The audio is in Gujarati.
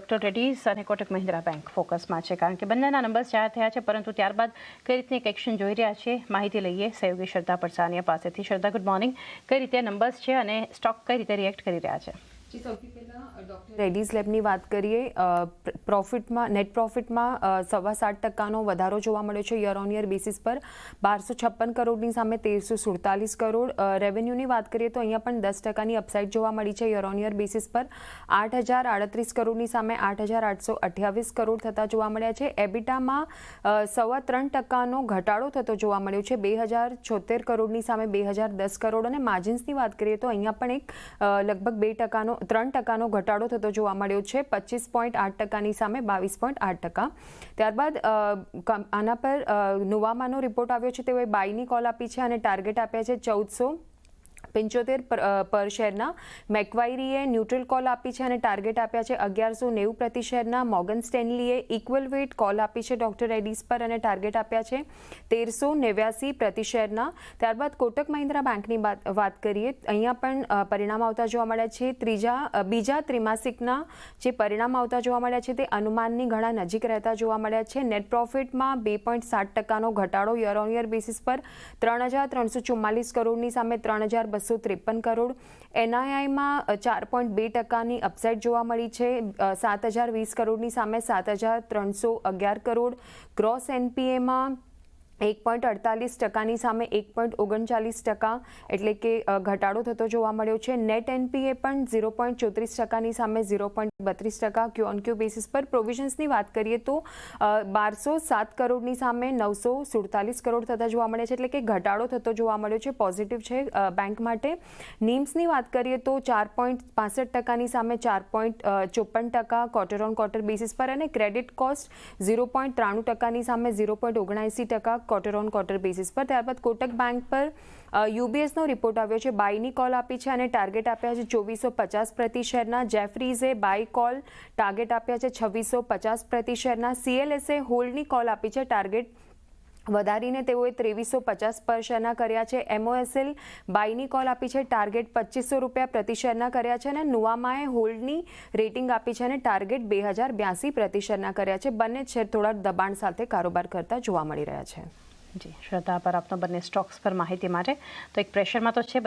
ડોક્ટર રેડ્ડીઝ અને કોટક મહિન્દ્રા બેંક ફોકસમાં છે, કારણ કે બંનેના નંબર્સ જાહેર થયા છે, પરંતુ ત્યારબાદ કઈ રીતની એક એક્શન જોઈ રહ્યા છે, માહિતી લઈએ સહયોગી શ્રદ્ધા પરસાનિયા પાસેથી. શ્રદ્ધા, ગુડ મોર્નિંગ. કઈ રીતે નંબર્સ છે અને સ્ટોક કઈ રીતે રિએક્ટ કરી રહ્યા છે? સૌથી પહેલાં ડૉક્ટર રેડ્ડીઝ લેબની વાત કરીએ. નેટ પ્રોફિટમાં 7.25% વધારો જોવા મળ્યો છે યર ઓન યર બેસિસ પર, 1256 કરોડની સામે 1347 કરોડ. રેવન્યુની વાત કરીએ તો અહીંયા પણ 10%ની અપસાઇડ જોવા મળી છે યર ઓન યર બેસિસ પર, 8038 કરોડની સામે 8828 કરોડ થતા જોવા મળ્યા છે. એબિટામાં 3.25%નો ઘટાડો થતો જોવા મળ્યો છે, 2076 કરોડની સામે 2010 કરોડ. અને માર્જિન્સની વાત કરીએ તો અહીંયા પણ એક લગભગ 3% ઘટાડો થતો જોવા મળ્યો છે, 25.8%ની સામે 22.8%. ત્યારબાદ આના પર નુવામાનો રિપોર્ટ આવ્યો છે. તેઓએ બાયની કોલ આપી છે અને ટાર્ગેટ આપ્યા છે 1475 પર શેરના. મેક્વાયરીએ ન્યુટ્રલ કોલ આપી છે અને ટાર્ગેટ આપ્યા છે 1190 પ્રતિ શેરના. મોર્ગન સ્ટેનલીએ ઇક્વલ વેટ કોલ આપી છે ડોક્ટર રેડ્ડીઝ પર અને ટાર્ગેટ આપ્યા છે 1389 પ્રતિ શેરના. ત્યારબાદ કોટક મહિન્દ્રા બેંકની વાત કરીએ. અહીંયા પણ પરિણામ આવતા જોવા મળ્યા છે. બીજા ત્રિમાસિકના જે પરિણામ આવતા જોવા મળ્યા છે તે અનુમાનની ઘણા નજીક રહેતા જોવા મળ્યા છે. નેટ પ્રોફિટમાં 2.7%નો ઘટાડો યર ઓન યર બેસિસ પર, 3344 કરોડની સામે 3253 કરોડ. એનઆઈઆઈમાં 4.2%ની અપસાઇડ જોવા મળી છે, 7020 કરોડની સામે 7311 કરોડ. ગ્રોસ એનપીએમાં 1.48%ની સામે 1.39%, એટલે કે ઘટાડો થતો જોવા મળ્યો છે. નેટ એનપીએ પણ 0.34%ની સામે 0.32% ક્યુ ઓન ક્યુ બેસિસ પર. પ્રોવિઝન્સની વાત કરીએ તો 1207 કરોડની સામે 947 કરોડ થતા જોવા મળે છે, એટલે કે ઘટાડો થતો જોવા મળ્યો છે, પોઝિટિવ છે બેંક માટે. નીમ્સની વાત કરીએ તો 4.65%ની સામે 4.54% ક્વાર્ટર ઓન ક્વાર્ટર બેસિસ પર. અને ક્રેડિટ કોસ્ટ 0.93%ની સામે 0.79% ક્વાર્ટર ઓન ક્વાર્ટર બેસિસ પર. ત્યારબાદ કોટક બેંક પર યુબીએસનો રિપોર્ટ આવ્યો છે. બાયની કોલ આપી છે અને ટાર્ગેટ આપ્યા છે 2450 પ્રતિ શેરના. જેફરીઝે બાય કોલ, ટાર્ગેટ આપ્યા છે 2650 પ્રતિ શેરના. સીએલએસએ હોલ્ડની કોલ આપી છે, ટાર્ગેટ વધારીને તેઓએ 2350 પર શેરના કર્યા છે. એમઓએસએલ બાયની કોલ આપી છે, ટાર્ગેટ 2500 રૂપિયા પ્રતિ શેરના કર્યા છે. અને નુવામાએ હોલ્ડની રેટિંગ આપી છે અને ટાર્ગેટ 2082 પ્રતિ શેરના કર્યા છે. બંને શેર થોડા દબાણ સાથે કારોબાર કરતા જોવા મળી રહ્યા છે. જી શ્રદ્ધા, પર આપનો બંને સ્ટોક્સ પર માહિતી માટે. તો એક પ્રેશરમાં તો છે